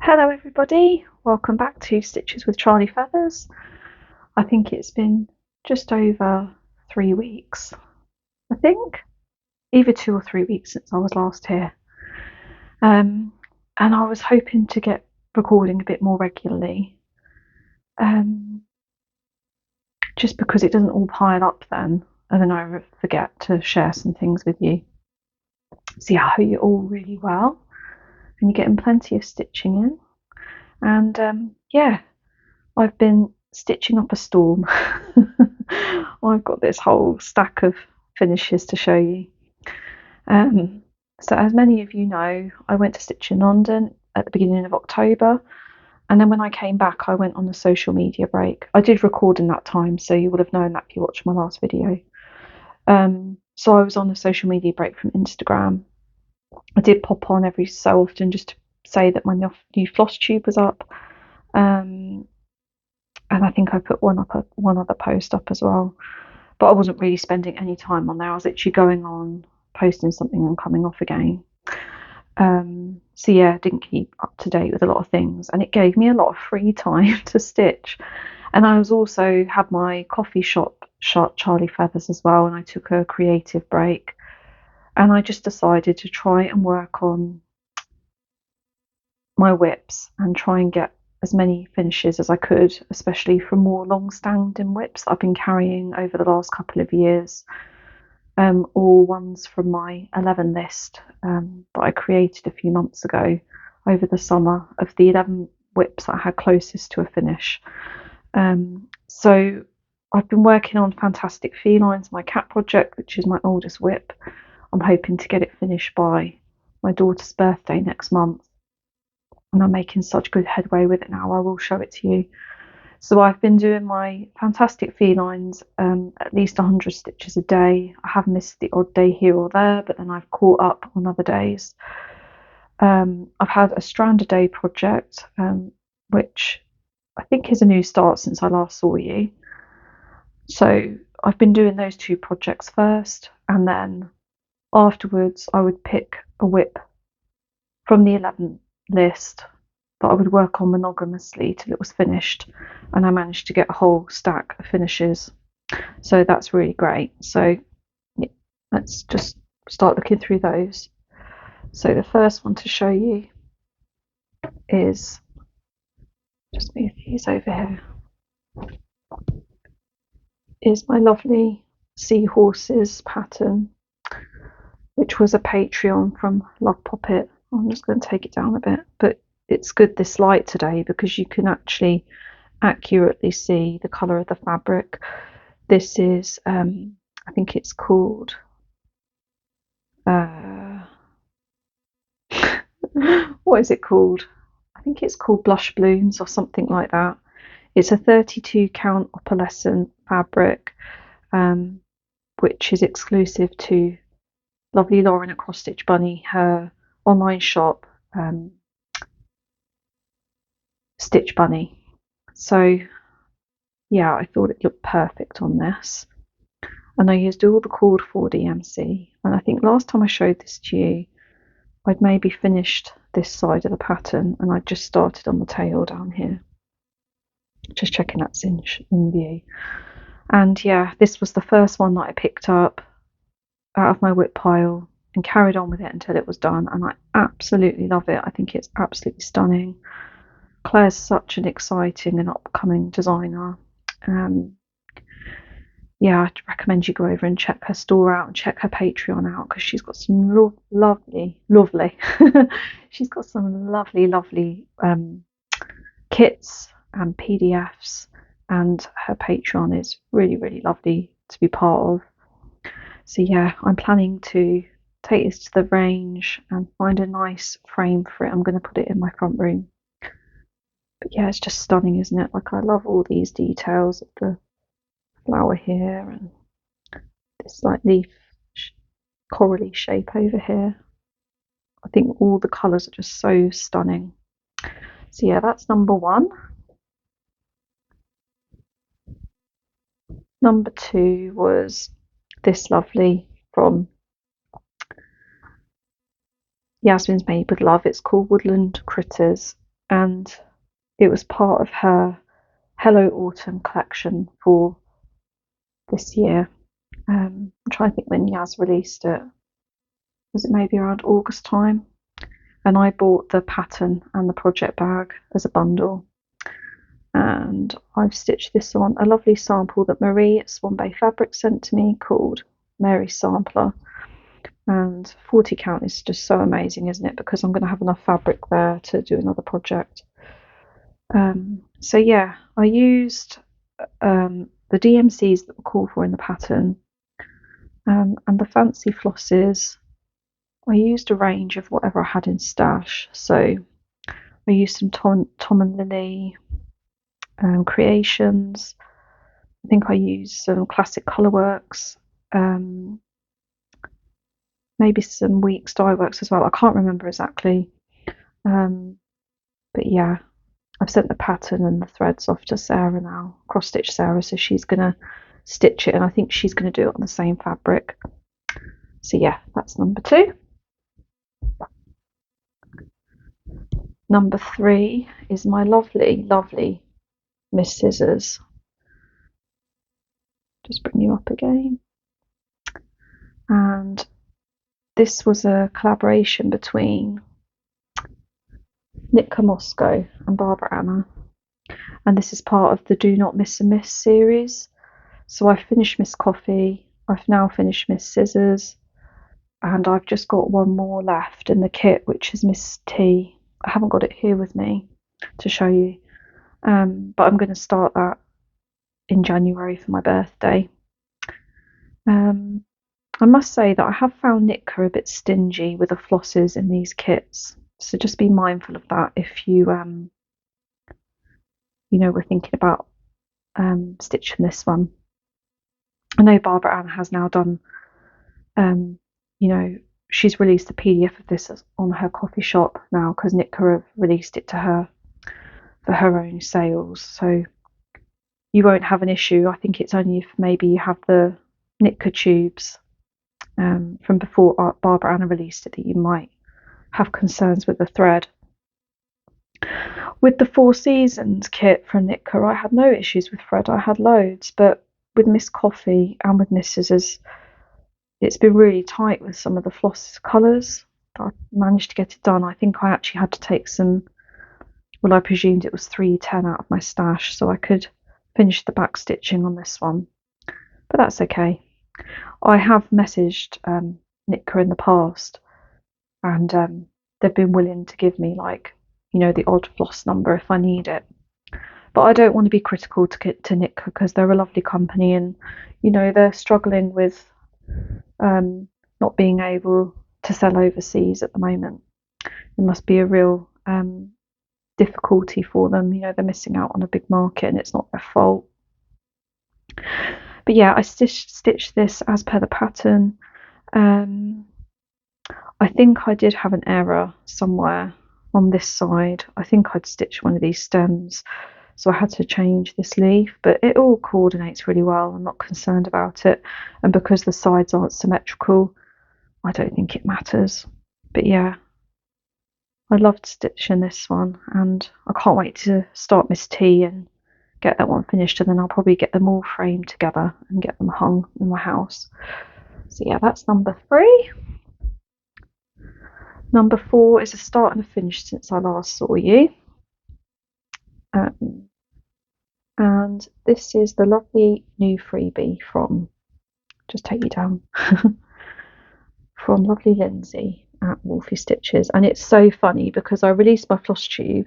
Hello everybody, welcome back to Stitches with Charlie Feathers. I think it's been just over 3 weeks, I think, either 2 or 3 weeks since I was last here. And I was hoping to get recording a bit more regularly, just because it doesn't all pile up then, and then I forget to share some things with you. So yeah, I hope you're all really well and you're getting plenty of stitching in. And yeah, I've been stitching up a storm. I've got this whole stack of finishes to show you. So as many of you know, I went to Stitch in London at the beginning of October, and then when I came back I went on a social media break. I did record in that time, so you would have known that if you watched my last video. So I was on a social media break from Instagram. I did pop on every so often just to say that my new FlossTube was up. And I think I put one other post up as well, but I wasn't really spending any time on there. I was literally going on, posting something and coming off again. So yeah, didn't keep up to date with a lot of things, and it gave me a lot of free time to stitch. And I was also had my coffee shop Charlie Feathers as well, and I took a creative break, and I just decided to try and work on my whips and try and get as many finishes as I could, especially for more long-standing whips that I've been carrying over the last couple of years, or ones from my 11 list that I created a few months ago over the summer, of the 11 whips that I had closest to a finish. So I've been working on Fantastic Felines, my cat project, which is my oldest whip. I'm hoping to get it finished by my daughter's birthday next month, and I'm making such good headway with it now. I will show it to you. So I've been doing my Fantastic Felines at least 100 stitches a day. I have missed the odd day here or there, but then I've caught up on other days. I've had a strand a day project, which I think is a new start since I last saw you. So I've been doing those two projects first, and then afterwards I would pick a whip from the 11 list that I would work on monogamously till it was finished, and I managed to get a whole stack of finishes, so that's really great. So yeah, let's just start looking through those. So the first one to show you is, just move these over here, is my lovely seahorses pattern, which was a Patreon from Love Poppet. I'm just going to take it down a bit, but it's good this light today because you can actually accurately see the colour of the fabric. This is I think it's called what is it called? I think it's called Blush Blooms or something like that. It's a 32 count opalescent fabric, which is exclusive to lovely Lauren at Cross Stitch Bunny, her online shop, Stitch Bunny. So yeah, I thought it looked perfect on this, and I used all the cord 4 DMC. And I think last time I showed this to you, I'd maybe finished this side of the pattern, and I just started on the tail down here, just checking that's in view. And yeah, this was the first one that I picked up out of my whip pile and carried on with it until it was done, and I absolutely love it. I think it's absolutely stunning. Claire's such an exciting and upcoming designer. Yeah, I'd recommend you go over and check her store out and check her Patreon out, because she's got some lovely she's got some lovely kits and PDFs, and her Patreon is really lovely to be part of. So yeah, I'm planning to take this to the range and find a nice frame for it. I'm going to put it in my front room. But yeah, it's just stunning, isn't it? Like, I love all these details of the flower here and this like leaf corally shape over here. I think all the colours are just so stunning. So yeah, that's number one. Number two was this lovely from Yasmins Made with Love. It's called Woodland Critters. and it was part of her Hello Autumn collection for this year. I'm trying to think when Yas released it. Was it maybe around August time? And I bought the pattern and the project bag as a bundle. And I've stitched this on a lovely sample that Marie at Swan Bay Fabric sent to me called Mary's Sampler. And 40 count is just so amazing, isn't it? Because I'm going to have enough fabric there to do another project. So yeah, I used the DMCs that were called for in the pattern, and the fancy flosses. I used a range of whatever I had in stash. So I used some Tom and Lily creations. I think I used some classic Colourworks, maybe some Weeks Dye Works as well. I can't remember exactly, but yeah, I've sent the pattern and the threads off to Sarah now, cross stitch Sarah, so she's gonna stitch it, and I think she's gonna do it on the same fabric. So yeah, that's number 2. Number 3 is my lovely, lovely Miss Scissors. Just bring you up again. And this was a collaboration between Nitka Moscow and Barbara Anna. And this is part of the Do Not Miss a Miss series. So I've finished Miss Coffee, I've now finished Miss Scissors, and I've just got one more left in the kit, which is Miss T. I haven't got it here with me to show you, but I'm going to start that in January for my birthday. I must say that I have found Nitka a bit stingy with the flosses in these kits, so just be mindful of that if you we're thinking about stitching this one. I know Barbara Ann has now done, she's released the PDF of this on her coffee shop now, because Nitka have released it to her for her own sales, so you won't have an issue. I think it's only if maybe you have the Nitka tubes from before Barbara Ann released it that you might have concerns with the thread. With the Four Seasons kit from Nitka, I had no issues with thread. I had loads, but with Miss Coffee and with Miss Scissors, it's been really tight with some of the floss colours. I managed to get it done. I think I actually had to take some, well, I presumed it was 310 out of my stash so I could finish the back stitching on this one, but that's okay. I have messaged Nitka in the past, and they've been willing to give me the odd floss number if I need it. But I don't want to be critical to Nitka, because they're a lovely company, and they're struggling with not being able to sell overseas at the moment. It must be a real difficulty for them. They're missing out on a big market, and it's not their fault. But yeah, I stitched this as per the pattern. I think I did have an error somewhere on this side. I think I'd stitched one of these stems, so I had to change this leaf, but it all coordinates really well. I'm not concerned about it, and because the sides aren't symmetrical, I don't think it matters. But yeah, I loved stitching this one, and I can't wait to start Miss T and get that one finished, and then I'll probably get them all framed together and get them hung in my house. So yeah, that's number 3. Number 4 is a start and a finish since I last saw you. And this is the lovely new freebie from, just take you down, from lovely Lindsay at Wolfy Stitches. And it's so funny because I released my FlossTube,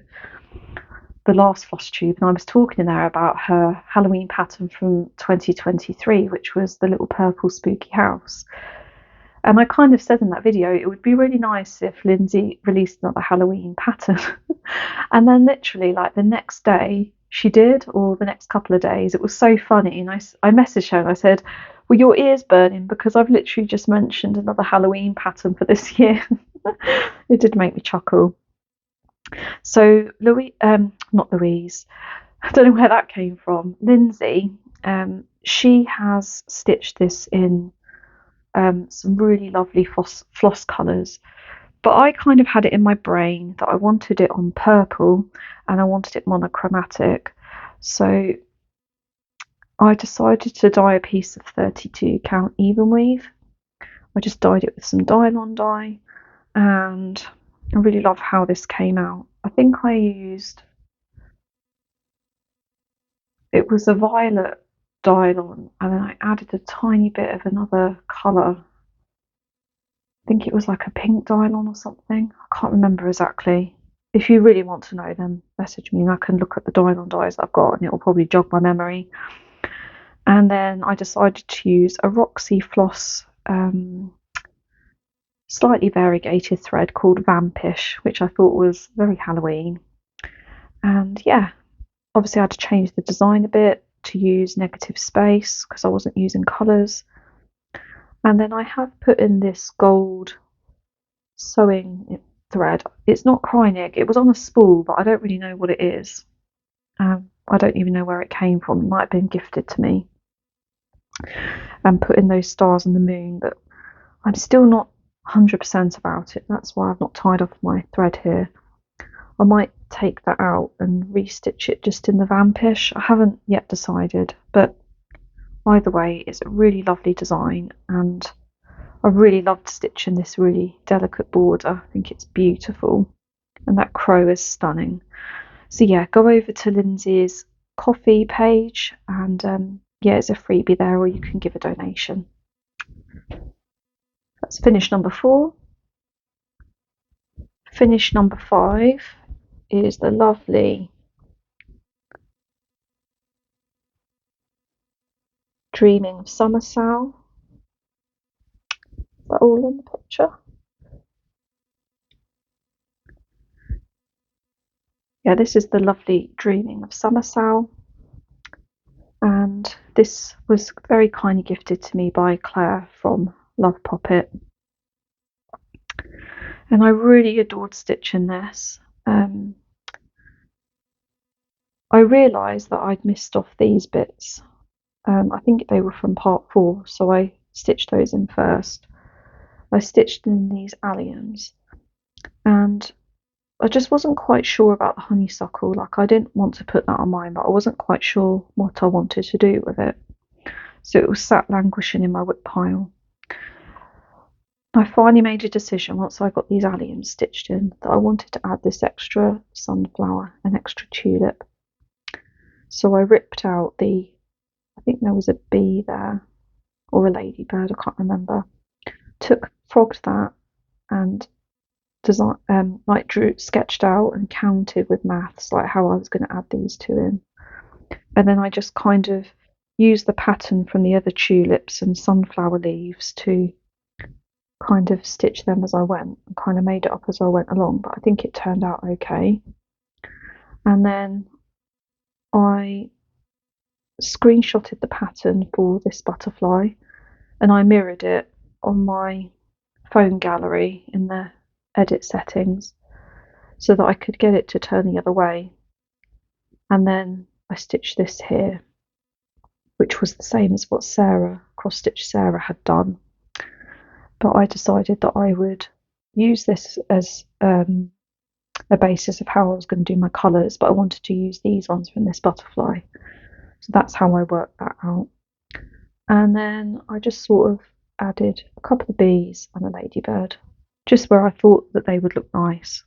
the last FlossTube, and I was talking in there about her Halloween pattern from 2023, which was the little purple spooky house. And I kind of said in that video, it would be really nice if Lindsay released another Halloween pattern. And then literally the next day she did, or the next couple of days. It was so funny. And I messaged her and I said, well, your ear's burning because I've literally just mentioned another Halloween pattern for this year. It did make me chuckle. So not Louise, I don't know where that came from. Lindsay, she has stitched this in some really lovely floss colours, But I kind of had it in my brain that I wanted it on purple and I wanted it monochromatic. So I decided to dye a piece of 32 count even weave. I just dyed it with some Dylon dye, and I really love how this came out. I think I used, it was a violet Dylon, and then I added a tiny bit of another colour. I think it was like a pink Dylon or something. I can't remember exactly. If you really want to know, then message me and I can look at the Dylon dyes that I've got and it will probably jog my memory. And then I decided to use a Roxy Floss slightly variegated thread called Vampish, which I thought was very Halloween. And yeah, obviously I had to change the design a bit to use negative space because I wasn't using colours. And then I have put in this gold sewing thread. It's not Krynig, it was on a spool, but I don't really know what it is. I don't even know where it came from. It might have been gifted to me. And put in those stars and the moon, but I'm still not 100% about it. That's why I've not tied off my thread here. I might take that out and restitch it just in the Vampish. I haven't yet decided, but either way, it's a really lovely design, and I really loved stitching this really delicate border. I think it's beautiful, and that crow is stunning. So yeah, go over to Lindsay's Ko-fi page, and yeah, it's a freebie there, or you can give a donation. That's finish number 4. Finish number 5 is the lovely Dreaming of Summer Sow. Is that all in the picture? Yeah, this is the lovely Dreaming of Summer Sow, and this was very kindly gifted to me by Claire from Love Poppet, and I really adored stitching this. I realised that I'd missed off these bits. I think they were from part 4, so I stitched those in first. I stitched in these alliums, and I just wasn't quite sure about the honeysuckle. Like, I didn't want to put that on mine, but I wasn't quite sure what I wanted to do with it. So it was sat languishing in my whip pile. I finally made a decision once I got these alliums stitched in that I wanted to add this extra sunflower and extra tulip. So I ripped out I think there was a bee there, or a ladybird, I can't remember. Frogged that and sketched out and counted with maths like how I was going to add these two in, and then I just kind of used the pattern from the other tulips and sunflower leaves to kind of stitch them as I went, and kind of made it up as I went along, but I think it turned out okay. And then I screenshotted the pattern for this butterfly and I mirrored it on my phone gallery in the edit settings so that I could get it to turn the other way. And then I stitched this here, which was the same as what Cross Stitch Sarah had done, but I decided that I would use this as a basis of how I was going to do my colours, but I wanted to use these ones from this butterfly, so that's how I worked that out. And then I just sort of added a couple of bees and a ladybird just where I thought that they would look nice.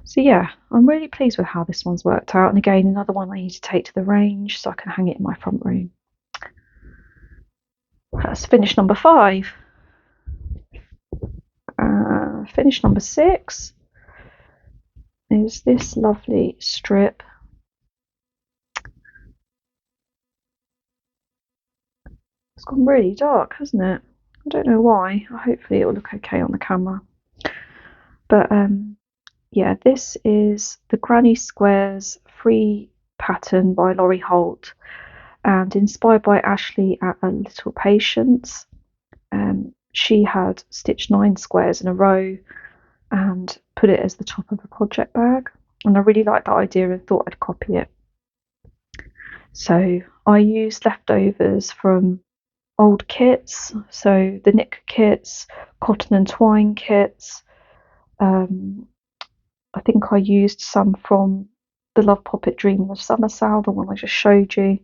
So yeah, I'm really pleased with how this one's worked out, and again, another one I need to take to the range so I can hang it in my front room. That's finish number 5. Finish number 6 is this lovely strip. It's gone really dark, hasn't it? I don't know why. Hopefully it will look okay on the camera. But yeah, this is the Granny Squares free pattern by Laurie Holt, and inspired by Ashley at A Little Patience. She had stitched 9 squares in a row and put it as the top of a project bag, and I really liked that idea and thought I'd copy it. So I used leftovers from old kits, so the Nitka kits, cotton and twine kits, I think I used some from the Love Poppet Dream of Summer sale, the one I just showed you.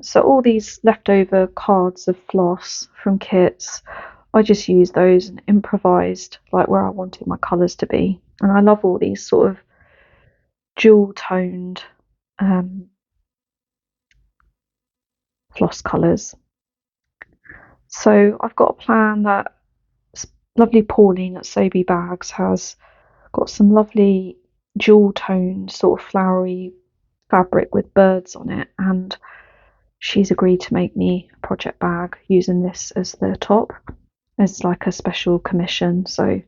So all these leftover cards of floss from kits, I just used those and improvised like where I wanted my colours to be. And I love all these sort of jewel toned floss colours. So I've got a plan that lovely Pauline at Sobe Bags has got some lovely jewel toned sort of flowery fabric with birds on it, and she's agreed to make me a project bag using this as the top, as like a special commission. So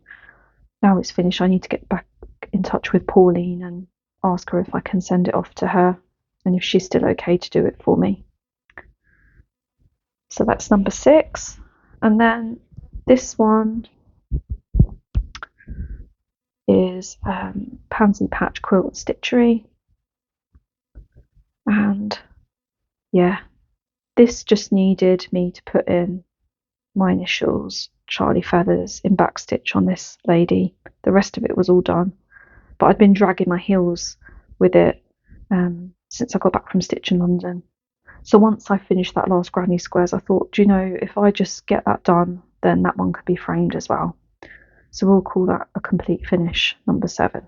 now it's finished, I need to get back in touch with Pauline and ask her if I can send it off to her and if she's still okay to do it for me. So that's number 6. And then this one is Pansy Patch Quilt Stitchery. And yeah, this just needed me to put in my initials, Charlie Feathers, in backstitch on this lady. The rest of it was all done, but I'd been dragging my heels with it since I got back from Stitch in London. So once I finished that last granny squares, I thought, do you know, if I just get that done, then that one could be framed as well. So we'll call that a complete finish, number 7.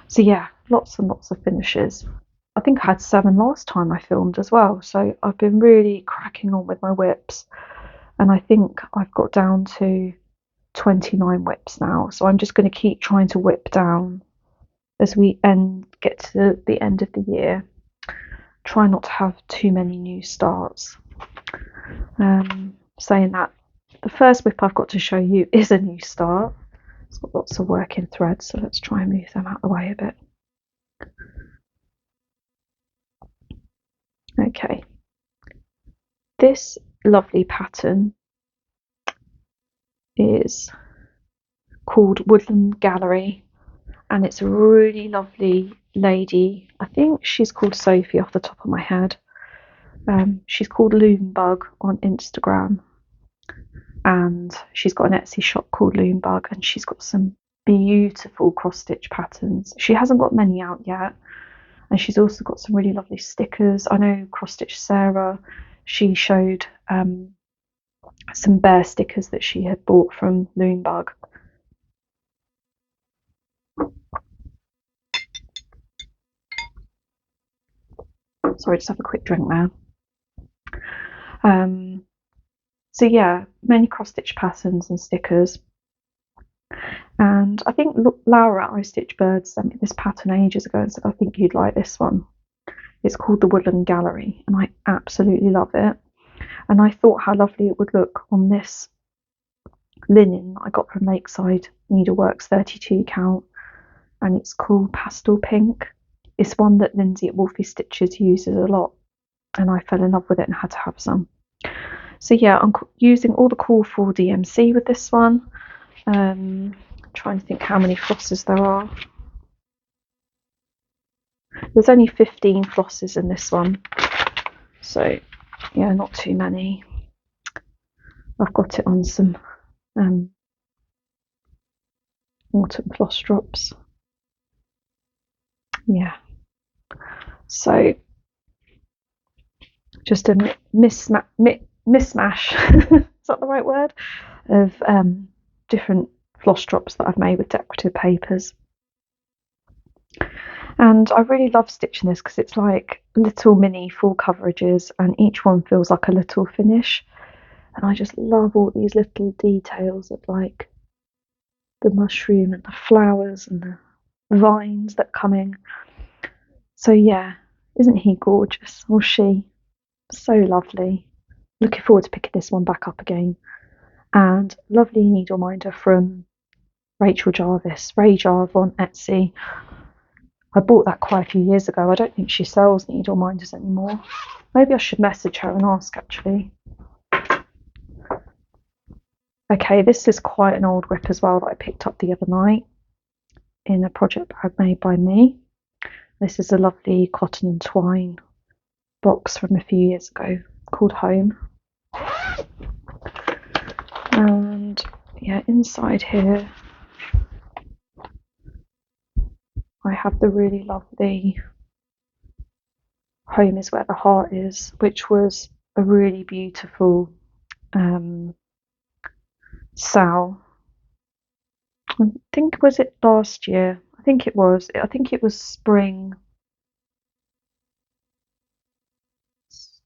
So yeah, lots and lots of finishes. I think I had 7 last time I filmed as well. So I've been really cracking on with my whips. And I think I've got down to 29 whips now. So I'm just going to keep trying to whip down as we get to the end of the year. Try not to have too many new starts. Saying that, the first whip I've got to show you is a new start. It's got lots of working threads, so let's try and move them out of the way a bit. Okay. This lovely pattern is called Woodland Gallery, and it's a really lovely lady. I think she's called Sophie off the top of my head. She's called Loonbug on Instagram, and she's got an Etsy shop called Loonbug, and she's got some beautiful cross stitch patterns. She hasn't got many out yet, and she's also got some really lovely stickers. I know Cross Stitch Sarah, she showed some bear stickers that she had bought from Loonbug. Sorry, just have a quick drink now. So yeah, many cross stitch patterns and stickers. And I think Laura at I Stitch Birds sent me this pattern ages ago and said, I think you'd like this one. It's called the Woodland Gallery, and I absolutely love it. And I thought how lovely it would look on this linen I got from Lakeside Needleworks 32 count, and it's called Pastel Pink. It's one that Lindsay at Wolfy Stitches uses a lot, and I fell in love with it and had to have some. So yeah, I'm using all the Call for DMC with this one. Trying to think how many flosses there are. There's only 15 flosses in this one, so yeah, not too many. I've got it on some autumn floss drops. Yeah, so just a mismatch is that the right word, of different floss drops that I've made with decorative papers. And I really love stitching this because it's like little mini full coverages, and each one feels like a little finish. And I just love all these little details of like the mushroom and the flowers and the vines that are coming. So yeah, isn't he gorgeous, or she? So lovely. Looking forward to picking this one back up again. And lovely needle minder from Rachel Jarvis, Ray Jarv on Etsy. I bought that quite a few years ago. I don't think she sells needle minders anymore. Maybe I should message her and ask actually. Okay, this is quite an old whip as well that I picked up the other night in a project bag made by me. This is a lovely cotton and twine box from a few years ago called Home. And yeah, inside here I have the really lovely Home Is Where the Heart Is, which was a really beautiful sale. I think, was it last year? I think it was. I think it was spring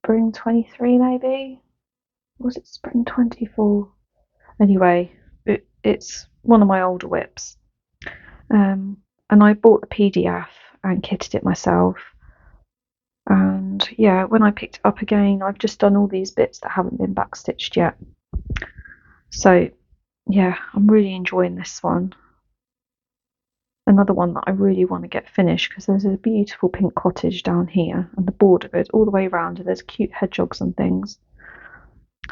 23 maybe. Was it spring 24? Anyway, it's one of my older whips. And I bought the PDF and kitted it myself. And yeah, when I picked it up again, I've just done all these bits that haven't been backstitched yet. So yeah, I'm really enjoying this one. Another one that I really want to get finished, because there's a beautiful pink cottage down here, and the border goes all the way around, and there's cute hedgehogs and things.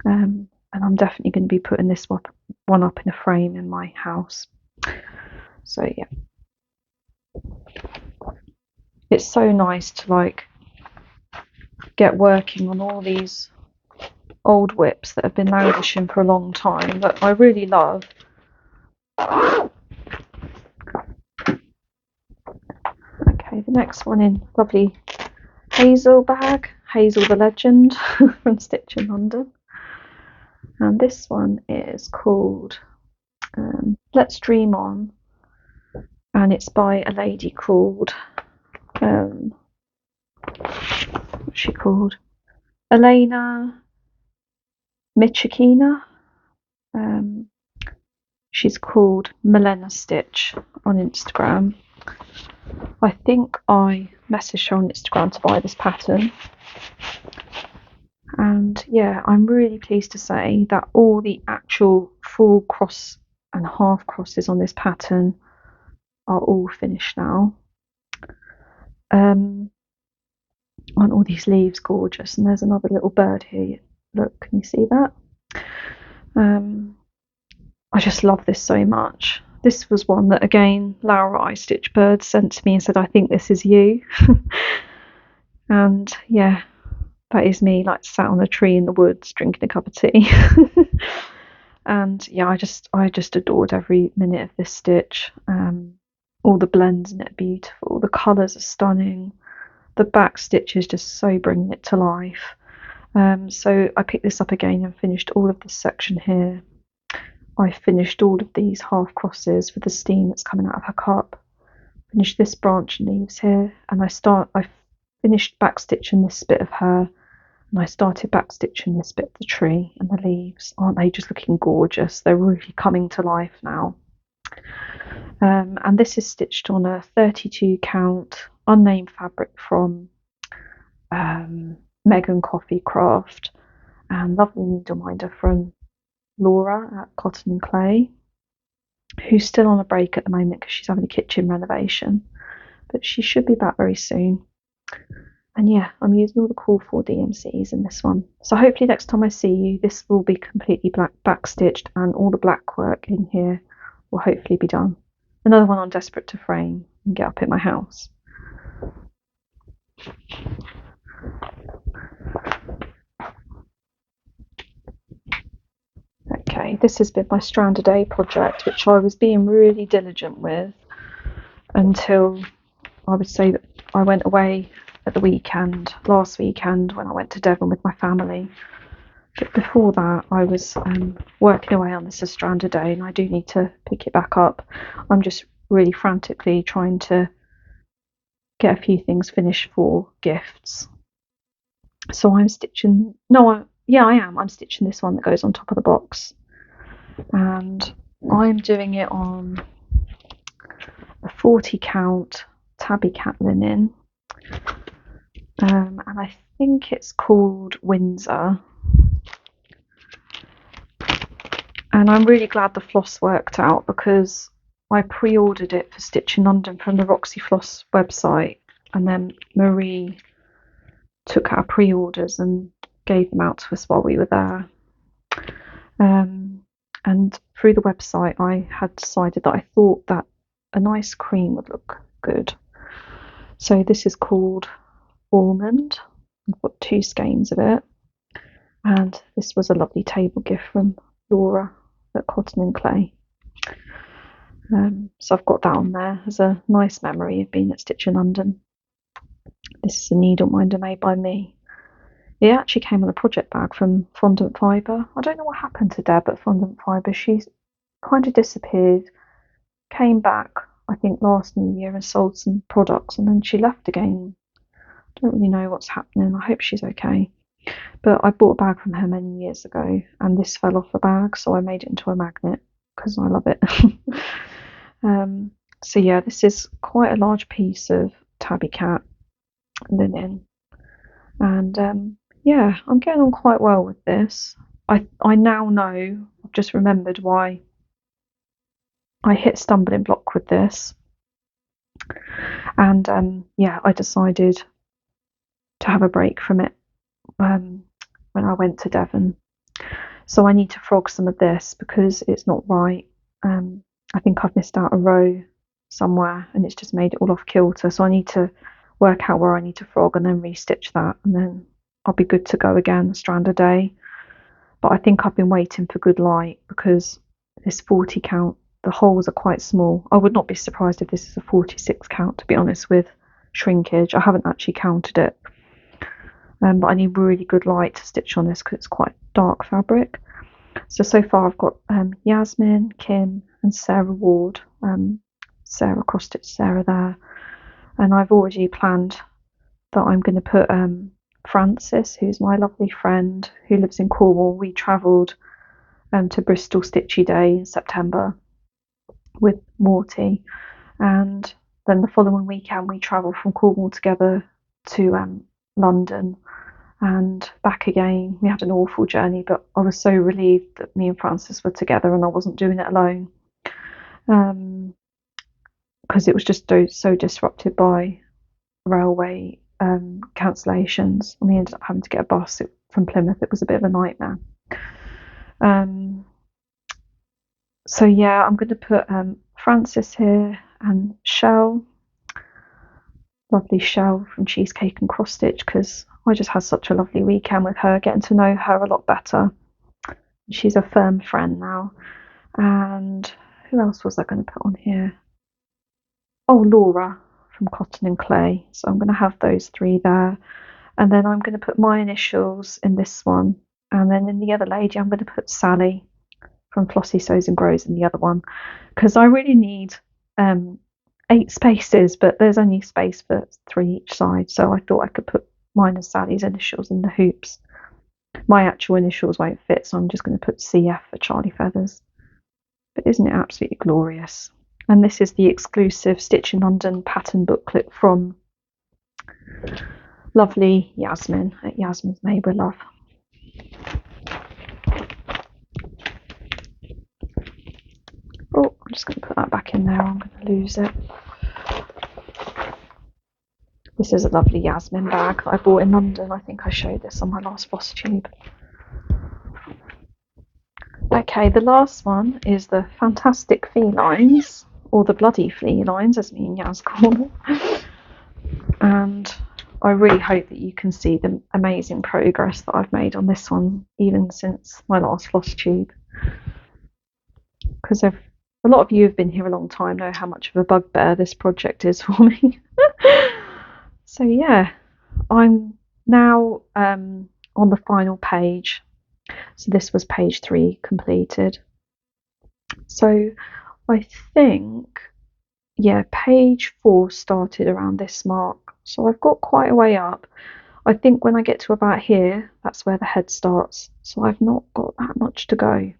And I'm definitely going to be putting this one up in a frame in my house. So yeah, it's so nice to like get working on all these old whips that have been languishing for a long time that I really love. Okay, the next one in lovely Hazel bag, Hazel the Legend from Stitch in London. And this one is called Let's Dream On, and it's by a lady called what's she called? Elena Michikina. She's called Milena Stitch on Instagram. I think I messaged her on Instagram to buy this pattern. And yeah, I'm really pleased to say that all the actual full cross and half crosses on this pattern are all finished now. Aren't all these leaves gorgeous? And there's another little bird here. Look, can you see that? I just love this so much. This was one that, again, Laura I Stitch Bird sent to me and said, I think this is you. And yeah, that is me, like sat on a tree in the woods drinking a cup of tea. And yeah, I just adored every minute of this stitch. All the blends in it are beautiful. The colours are stunning. The back stitch is just so bringing it to life. So I picked this up again and finished all of this section here. I finished all of these half crosses with the steam that's coming out of her cup. Finished this branch and leaves here, and I finished backstitching this bit of her, and I started backstitching this bit of the tree and the leaves. Aren't they just looking gorgeous? They're really coming to life now. And this is stitched on a 32 count unnamed fabric from Megan Coffee Craft, and lovely needle minder from Laura at Cotton and Clay, who's still on a break at the moment because she's having a kitchen renovation, but she should be back very soon. And yeah, I'm using all the Call for DMCs in this one. So hopefully next time I see you, this will be completely backstitched, and all the black work in here will hopefully be done. Another one I'm desperate to frame and get up in my house. Okay, this has been my Stranded A project, which I was being really diligent with until I would say that I went away at the weekend, last weekend, when I went to Devon with my family. But before that, I was working away on this Stranded A, and I do need to pick it back up. I'm just really frantically trying to get a few things finished for gifts. So I'm stitching, I'm stitching this one that goes on top of the box, and I'm doing it on a 40 count tabby cat linen, and I think it's called Windsor. And I'm really glad the floss worked out, because I pre-ordered it for Stitch in London from the Roxy Floss website, and then Marie took our pre-orders and gave them out to us while we were there. And through the website, I had decided that I thought that a nice cream would look good. So this is called Almond. I've got 2 skeins of it, and this was a lovely table gift from Laura at Cotton and Clay. So I've got that on there as a nice memory of being at Stitch in London. This is a needle minder made by me. It actually came on a project bag from Fondant Fibre. I don't know what happened to Deb at Fondant Fibre. She kind of disappeared, came back, I think, last New Year and sold some products, and then she left again. I don't really know what's happening. I hope she's okay. But I bought a bag from her many years ago, and this fell off the bag, so I made it into a magnet because I love it. So yeah, this is quite a large piece of tabby cat linen, and yeah, I'm getting on quite well with this. I now know, I've just remembered why I hit stumbling block with this, and yeah, I decided to have a break from it when I went to Devon. So I need to frog some of this because it's not right. I think I've missed out a row somewhere and it's just made it all off kilter. So I need to work out where I need to frog and then restitch that, and then I'll be good to go again, a strand a day. But I think I've been waiting for good light because this 40 count, the holes are quite small. I would not be surprised if this is a 46 count, to be honest, with shrinkage. I haven't actually counted it. But I need really good light to stitch on this because it's quite dark fabric. So far I've got Yasmin, Kim and Sarah Ward. Sarah cross-stitch Sarah there. And I've already planned that I'm going to put Frances, who's my lovely friend who lives in Cornwall. We travelled to Bristol Stitchy Day in September with Morty, and then the following weekend we travelled from Cornwall together to London and back again. We had an awful journey, but I was so relieved that me and Frances were together and I wasn't doing it alone, because it was just so disrupted by railway cancellations, and we ended up having to get a bus from Plymouth. It was a bit of a nightmare. So yeah, I'm going to put Frances here and Shell, lovely Shell from Cheesecake and Cross Stitch, because I just had such a lovely weekend with her, getting to know her a lot better. She's a firm friend now. And who else was I going to put on here? Oh, Laura from Cotton and Clay. So I'm going to have those three there. And then I'm going to put my initials in this one. And then in the other lady, I'm going to put Sally from Flossie Sews and Grows in the other one. Because I really need 8 spaces, but there's only space for 3 each side. So I thought I could put mine and Sally's initials in the hoops. My actual initials won't fit, so I'm just going to put CF for Charlie Feathers. But isn't it absolutely glorious? And this is the exclusive Stitch in London pattern booklet from lovely Yasmin at Yasmins Made with Love. Oh, I'm just going to put that back in there, I'm going to lose it. This is a lovely Yasmin bag that I bought in London. I think I showed this on my last FlossTube. Okay, the last one is the fantastic Felines, or the bloody Felines, as me and Yaz call them. And I really hope that you can see the amazing progress that I've made on this one, even since my last FlossTube. Because a lot of you have been here a long time, know how much of a bugbear this project is for me. So yeah, I'm now on the final page. So this was page 3 completed. So I think, yeah, page 4 started around this mark. So I've got quite a way up. I think when I get to about here, that's where the head starts. So I've not got that much to go.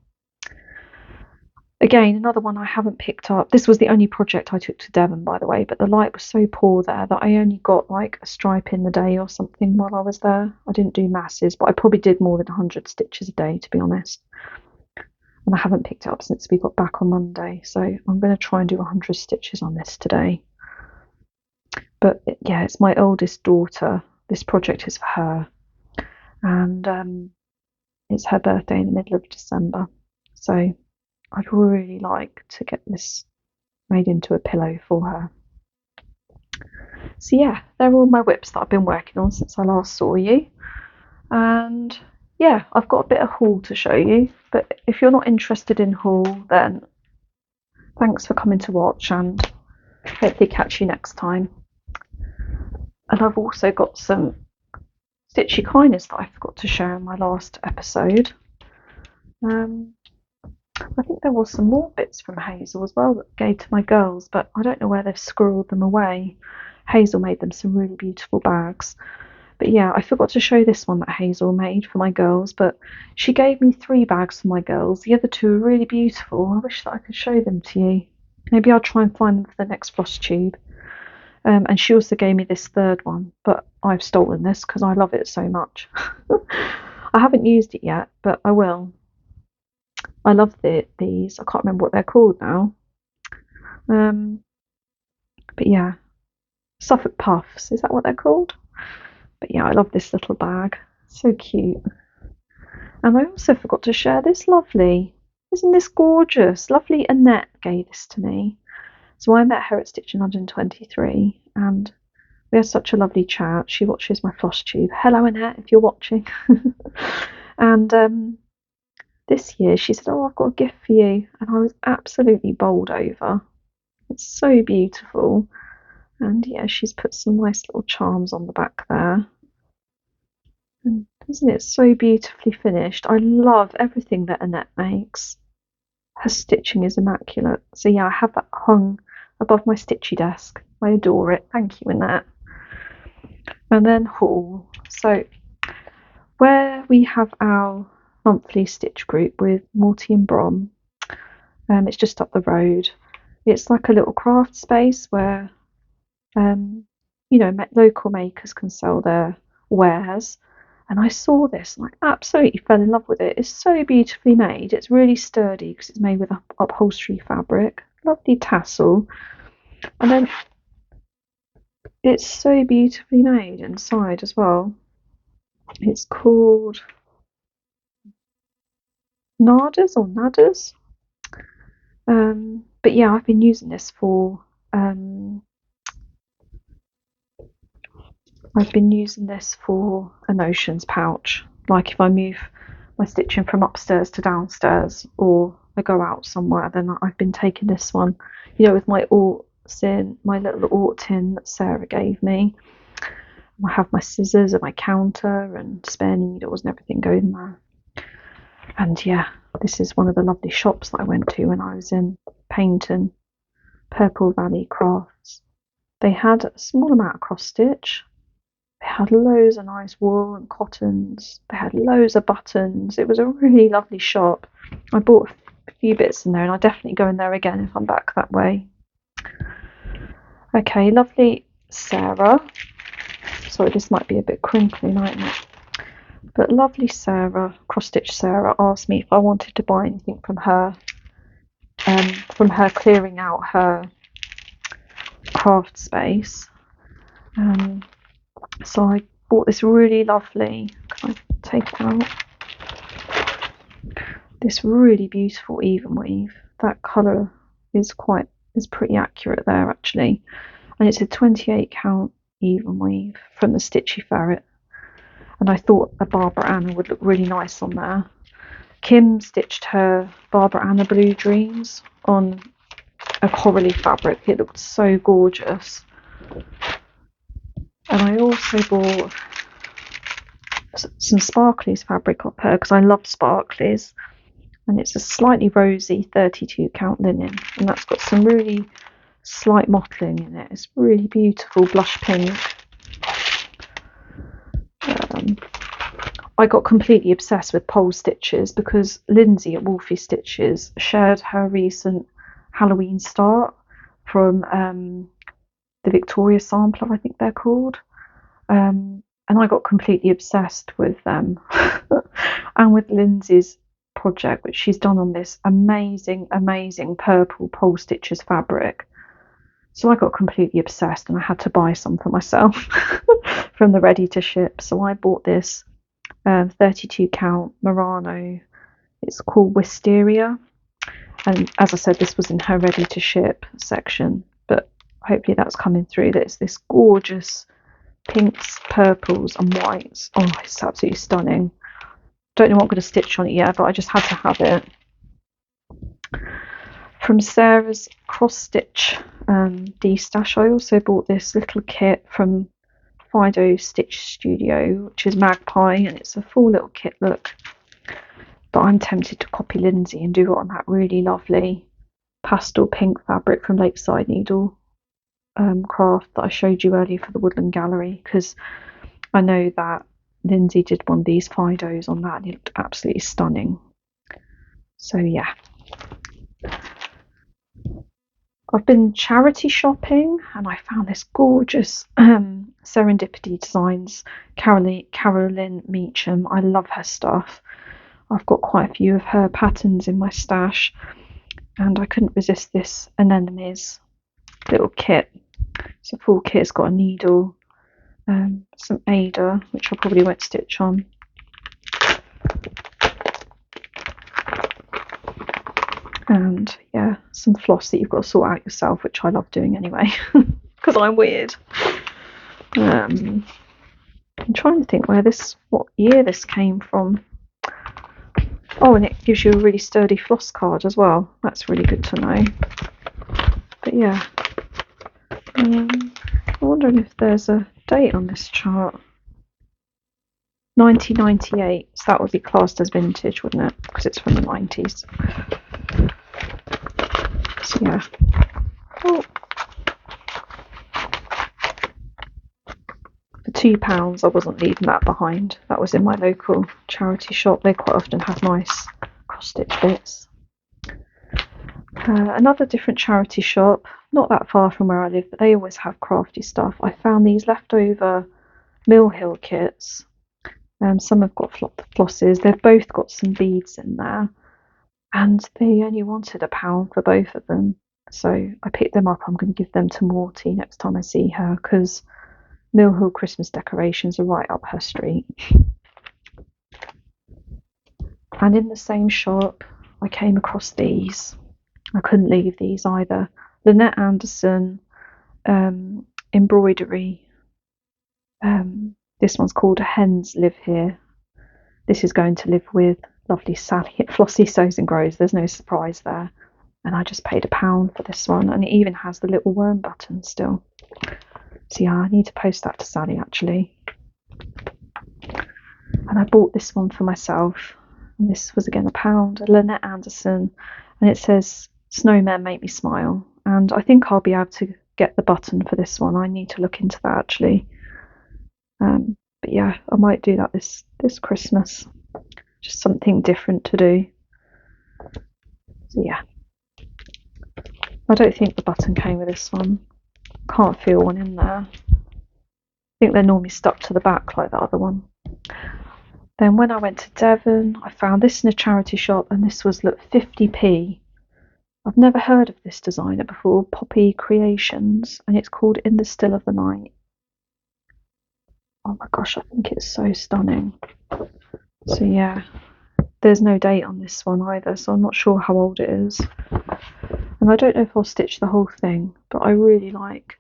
Again, another one I haven't picked up. This was the only project I took to Devon, by the way, but the light was so poor there that I only got like a stripe in the day or something while I was there. I didn't do masses, but I probably did more than 100 stitches a day, to be honest. And I haven't picked it up since we got back on Monday. So I'm going to try and do 100 stitches on this today. But yeah, it's my oldest daughter. This project is for her. And it's her birthday in the middle of December. So I'd really like to get this made into a pillow for her. So yeah, they're all my whips that I've been working on since I last saw you. And yeah, I've got a bit of haul to show you, but if you're not interested in haul, then Thanks for coming to watch, and hopefully catch you next time. And I've also got some Stitchy kindness that I forgot to share in my last episode. I think there was some more bits from Hazel as well that I gave to my girls, but I don't know where they've squirreled them away. Hazel made them some really beautiful bags. But yeah, I forgot to show this one that Hazel made for my girls, but she gave me 3 bags for my girls. The other 2 are really beautiful. I wish that I could show them to you. Maybe I'll try and find them for the next FlossTube. And she also gave me this 3rd one, but I've stolen this because I love it so much. I haven't used it yet, but I will. I love these. I can't remember what they're called now. But yeah, Suffolk Puffs. Is that what they're called? But yeah, I love this little bag. So cute. And I also forgot to share this Lovely. Isn't this gorgeous? Lovely Annette gave this to me. So I met her at Stitch in London 23, and we had such a lovely chat. She watches my FlossTube. Hello, Annette, if you're watching. And this year she said, "Oh, I've got a gift for you," and I was absolutely bowled over. It's so beautiful. And yeah, she's put some nice little charms on the back there. And isn't it so beautifully finished? I love everything that Annette makes. Her stitching is immaculate. So yeah, I have that hung above my Stitchy desk. I adore it. Thank you, Annette. And then haul. So where we have our monthly stitch group with Morty and Brom, it's just up the road. It's like a little craft space where local makers can sell their wares. And I saw this and I absolutely fell in love with it. It's so beautifully made. It's really sturdy because it's made with upholstery fabric. Lovely tassel. And then it's so beautifully made inside as well. It's called Nadas or Nadas. But yeah, I've been using this for a notions pouch. Like if I move my stitching from upstairs to downstairs, or I go out somewhere, then I've been taking this one, with my my little Ort tin that Sarah gave me. I have my scissors and my counter and spare needles and everything going there. And yeah, this is one of the lovely shops that I went to when I was in Paynton, Purple Valley Crafts. They had a small amount of cross stitch. They had loads of nice wool and cottons. They had loads of buttons. It was a really lovely shop. I bought a few bits in there, and I'll definitely go in there again if I'm back that way. Okay, lovely Sarah. Sorry, this might be a bit crinkly, mightn't it? But lovely Sarah, cross stitch Sarah, asked me if I wanted to buy anything from her clearing out her craft space. So I bought this really lovely, can I take it out? This really beautiful even weave. That colour is pretty accurate there actually. And it's a 28 count even weave from the Stitchy Ferret. And I thought a Barbara Anna would look really nice on there. Kim stitched her Barbara Anna Blue Dreams on a corally fabric. It looked so gorgeous. And I also bought some sparklies fabric off her because I love sparklies. And it's a slightly rosy 32 count linen. And that's got some really slight mottling in it. It's really beautiful blush pink. I got completely obsessed with pole stitches because Lindsay at Wolfy Stitches shared her recent Halloween start from the Victoria Sampler, I think they're called. And I got completely obsessed with them and with Lindsay's project, which she's done on this amazing purple pole stitches fabric. So I got completely obsessed and I had to buy some for myself from the ready to ship. So I bought this 32 count Murano. It's called Wisteria. And as I said, this was in her ready to ship section, but hopefully that's coming through. It's this gorgeous pinks, purples and whites. Oh, it's absolutely stunning. Don't know what I'm going to stitch on it yet, but I just had to have it. From Sarah's cross stitch de-stash, I also bought this little kit from Fido Stitch Studio, which is Magpie, and it's a full little kit look. But I'm tempted to copy Lindsay and do it on that really lovely pastel pink fabric from Lakeside Needle craft that I showed you earlier for the Woodland gallery, because I know that Lindsay did one of these Fidos on that and it looked absolutely stunning. So yeah, I've been charity shopping and I found this gorgeous Serendipity Designs Carolyn Meacham. I love her stuff. I've got quite a few of her patterns in my stash, and I couldn't resist this Anemones little kit. It's a full kit. It's got a needle, some Ada, which I probably won't stitch on, and yeah, some floss that you've got to sort out yourself, which I love doing anyway because I'm weird. I'm trying to think what year this came from. Oh, and it gives you a really sturdy floss card as well. That's really good to know. But yeah, I'm wondering if there's a date on this chart. 1998, so that would be classed as vintage, wouldn't it? Because it's from the 90s. So yeah. Oh. For £2, I wasn't leaving that behind. That was in my local charity shop. They quite often have nice cross-stitch bits. Another different charity shop, not that far from where I live, but they always have crafty stuff. I found these leftover Mill Hill kits. Some have got flosses. They've both got some beads in there, and they only wanted £1 for both of them. So I picked them up. I'm going to give them to Morty next time I see her, because Mill Hill Christmas decorations are right up her street. And in the same shop, I came across these. I couldn't leave these either. Lynette Anderson embroidery. This one's called Hens Live Here. This is going to live with lovely Sally at Flossie Sews and Grows. There's no surprise there. And I just paid £1 for this one, and it even has the little worm button still. So yeah, I need to post that to Sally actually. And I bought this one for myself. And this was again £1, Lynette Anderson, and it says "Snowmen Make Me Smile." And I think I'll be able to get the button for this one. I need to look into that actually. But yeah, I might do that this Christmas. Just something different to do. So yeah. I don't think the button came with this one. Can't feel one in there. I think they're normally stuck to the back like the other one. Then when I went to Devon, I found this in a charity shop, and this was, look, 50p. I've never heard of this designer before, Poppy Creations, and it's called In the Still of the Night. Oh my gosh, I think it's so stunning. So yeah, there's no date on this one either, so I'm not sure how old it is. And I don't know if I'll stitch the whole thing, but I really like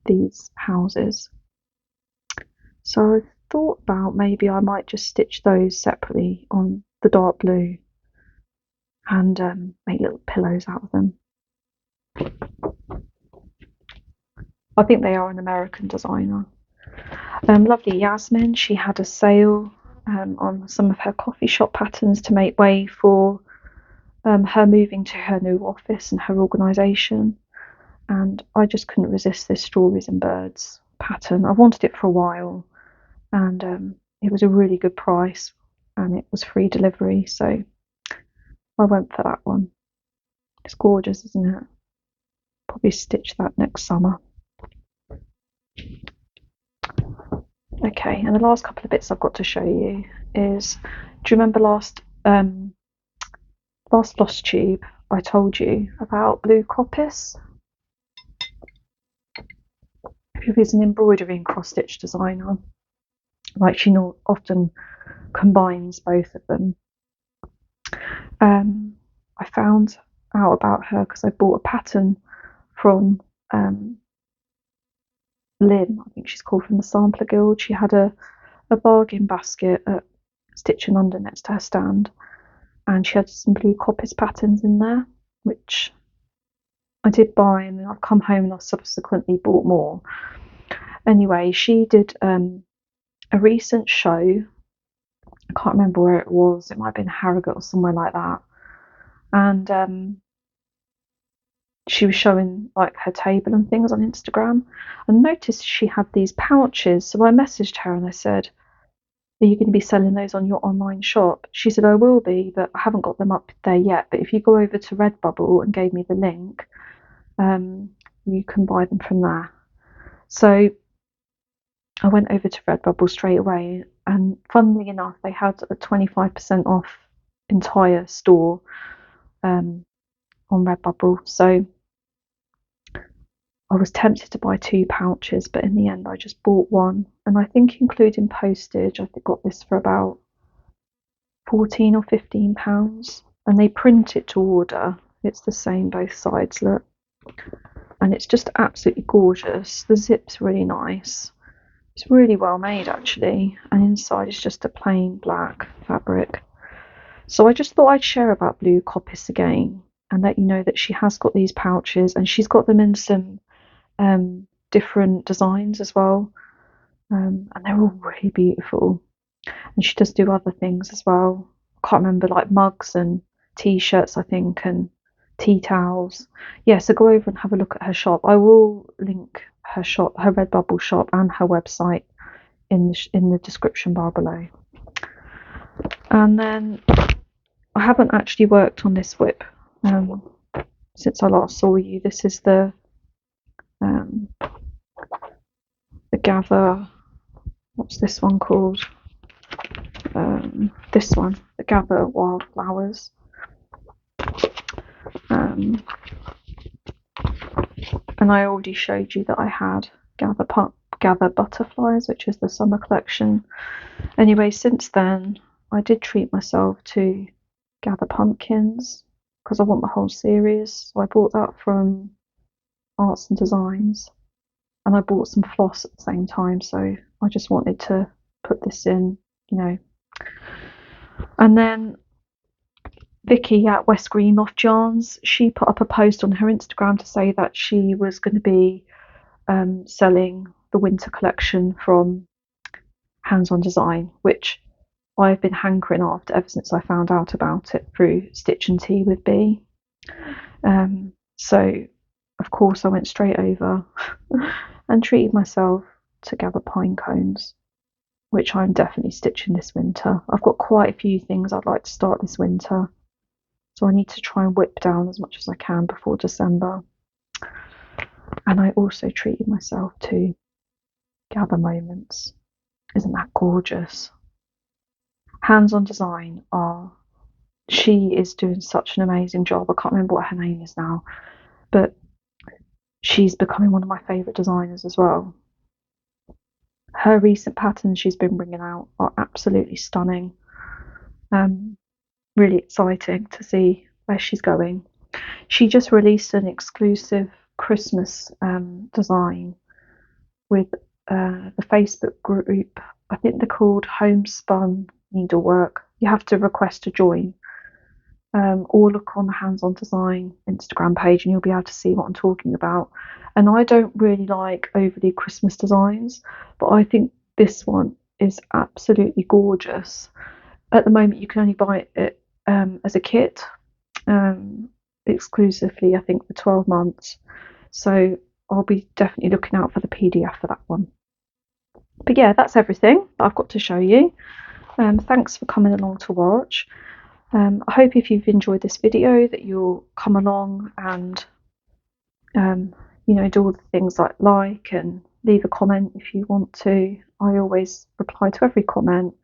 these houses. So I thought about maybe I might just stitch those separately on the dark blue and make little pillows out of them. I think they are an American designer. Lovely Yasmin, she had a sale on some of her coffee shop patterns to make way for her moving to her new office and her organisation. And I just couldn't resist this Strawberries and Birds pattern. I've wanted it for a while, and it was a really good price, and it was free delivery, so I went for that one. It's gorgeous, isn't it? Probably stitch that next summer. Okay, and the last couple of bits I've got to show you is, do you remember last FlossTube I told you about Blue Coppice? Who is an embroidery and cross stitch designer. Like, she often combines both of them. I found out about her because I bought a pattern from Lynn, I think she's called, from the Sampler Guild. She had a bargain basket at Stitch and Under next to her stand, and she had some Blue Coppice patterns in there, which I did buy, and then I've come home and I've subsequently bought more. Anyway, she did a recent show. I can't remember where it was. It might have been Harrogate or somewhere like that. And she was showing like her table and things on Instagram. And noticed she had these pouches. So I messaged her and I said, "Are you going to be selling those on your online shop?" She said, "I will be, but I haven't got them up there yet. But if you go over to Redbubble," and gave me the link, you can buy them from there. So I went over to Redbubble straight away, and funnily enough, they had a 25% off entire store on Redbubble. So I was tempted to buy 2 pouches, but in the end, I just bought one. And I think, including postage, I got this for about £14 or £15. And they print it to order. It's the same both sides, look. And it's just absolutely gorgeous. The zip's really nice. It's really well made, actually, and inside is just a plain black fabric. So I just thought I'd share about Blue Coppice again and let you know that she has got these pouches, and she's got them in some different designs as well, and they're all really beautiful. And she does do other things as well. I can't remember, like mugs and t-shirts, I think, and tea towels. Yeah, so go over and have a look at her shop. I will link her shop, her Redbubble shop, and her website in the description bar below. And then I haven't actually worked on this whip since I last saw you. This is the Gather. What's this one called? This one, the Gather Wildflowers. And I already showed you that I had Gather Butterflies, which is the summer collection. Anyway, since then, I did treat myself to Gather Pumpkins because I want the whole series. So I bought that from Arts and Designs, and I bought some floss at the same time. So I just wanted to put this in, you know. And then Vicky at West Green Loft Yarns, she put up a post on her Instagram to say that she was going to be selling the winter collection from Hands On Design, which I've been hankering after ever since I found out about it through Stitch and Tea with B. So of course I went straight over and treated myself to Gather Pine Cones, which I'm definitely stitching this winter. I've got quite a few things I'd like to start this winter, so I need to try and whip down as much as I can before December. And I also treated myself to Gather Moments. Isn't that gorgeous? Hands On Design she is doing such an amazing job. I can't remember what her name is now, but she's becoming one of my favourite designers as well. Her recent patterns she's been bringing out are absolutely stunning. Really exciting to see where she's going. She just released an exclusive Christmas design with the Facebook group. I think they're called Homespun Needlework. You have to request to join, or look on the Hands On Design Instagram page and you'll be able to see what I'm talking about. And I don't really like overly Christmas designs, but I think this one is absolutely gorgeous. At the moment you can only buy it as a kit, exclusively I think for 12 months, so I'll be definitely looking out for the PDF for that one. But yeah, that's everything that I've got to show you. Thanks for coming along to watch. I hope if you've enjoyed this video that you'll come along and do all the things like and leave a comment if you want to. I always reply to every comment,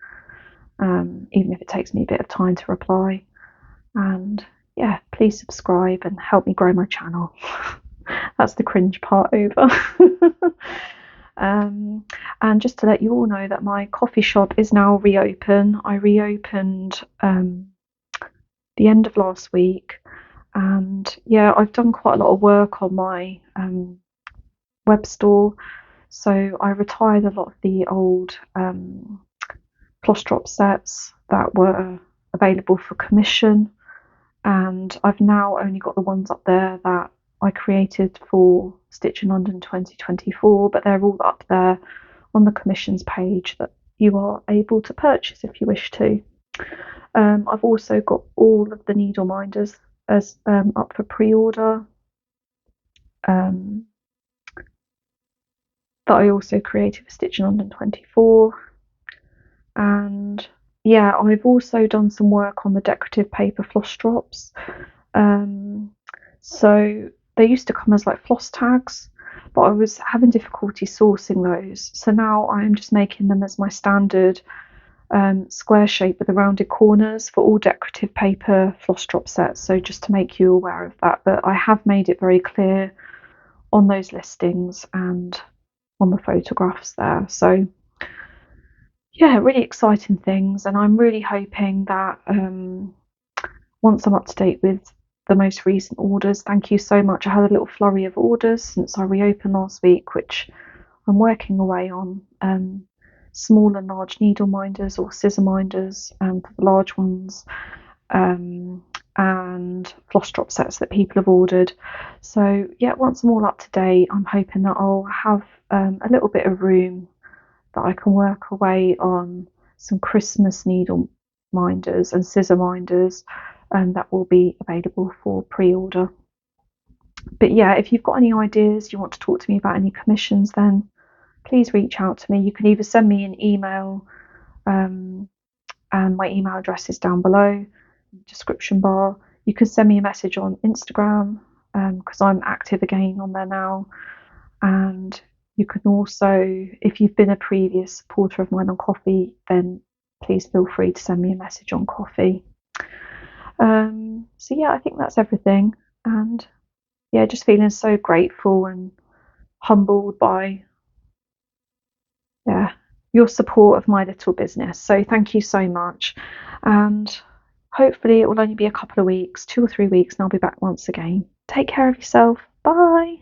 even if it takes me a bit of time to reply. And yeah, please subscribe and help me grow my channel. That's the cringe part over. And just to let you all know that my coffee shop is now reopen. I reopened the end of last week, and yeah, I've done quite a lot of work on my web store. So I retired a lot of the old floss drop sets that were available for commission, and I've now only got the ones up there that I created for Stitch in London 2024, but they're all up there on the commissions page that you are able to purchase if you wish to. I've also got all of the needle minders as up for pre-order that I also created for Stitch in London 24. And yeah, I've also done some work on the decorative paper floss drops. So they used to come as like floss tags, but I was having difficulty sourcing those. So now I'm just making them as my standard square shape with the rounded corners for all decorative paper floss drop sets. So just to make you aware of that, but I have made it very clear on those listings and on the photographs there. So yeah, really exciting things, and I'm really hoping that once I'm up to date with the most recent orders, thank you so much. I had a little flurry of orders since I reopened last week, which I'm working away on. Small and large needle minders or scissor minders for the large ones, and floss drop sets that people have ordered. So yeah, once I'm all up to date, I'm hoping that I'll have a little bit of room that I can work away on some Christmas needle minders and scissor minders, and that will be available for pre-order. But yeah, if you've got any ideas, you want to talk to me about any commissions, then please reach out to me. You can either send me an email, and my email address is down below in the description bar. You can send me a message on Instagram, because I'm active again on there now. And you can also, if you've been a previous supporter of mine on Ko-fi, then please feel free to send me a message on Ko-fi. So yeah, I think that's everything. And yeah, just feeling so grateful and humbled by your support of my little business. So thank you so much. And hopefully it will only be a couple of weeks, 2 or 3 weeks, and I'll be back once again. Take care of yourself. Bye.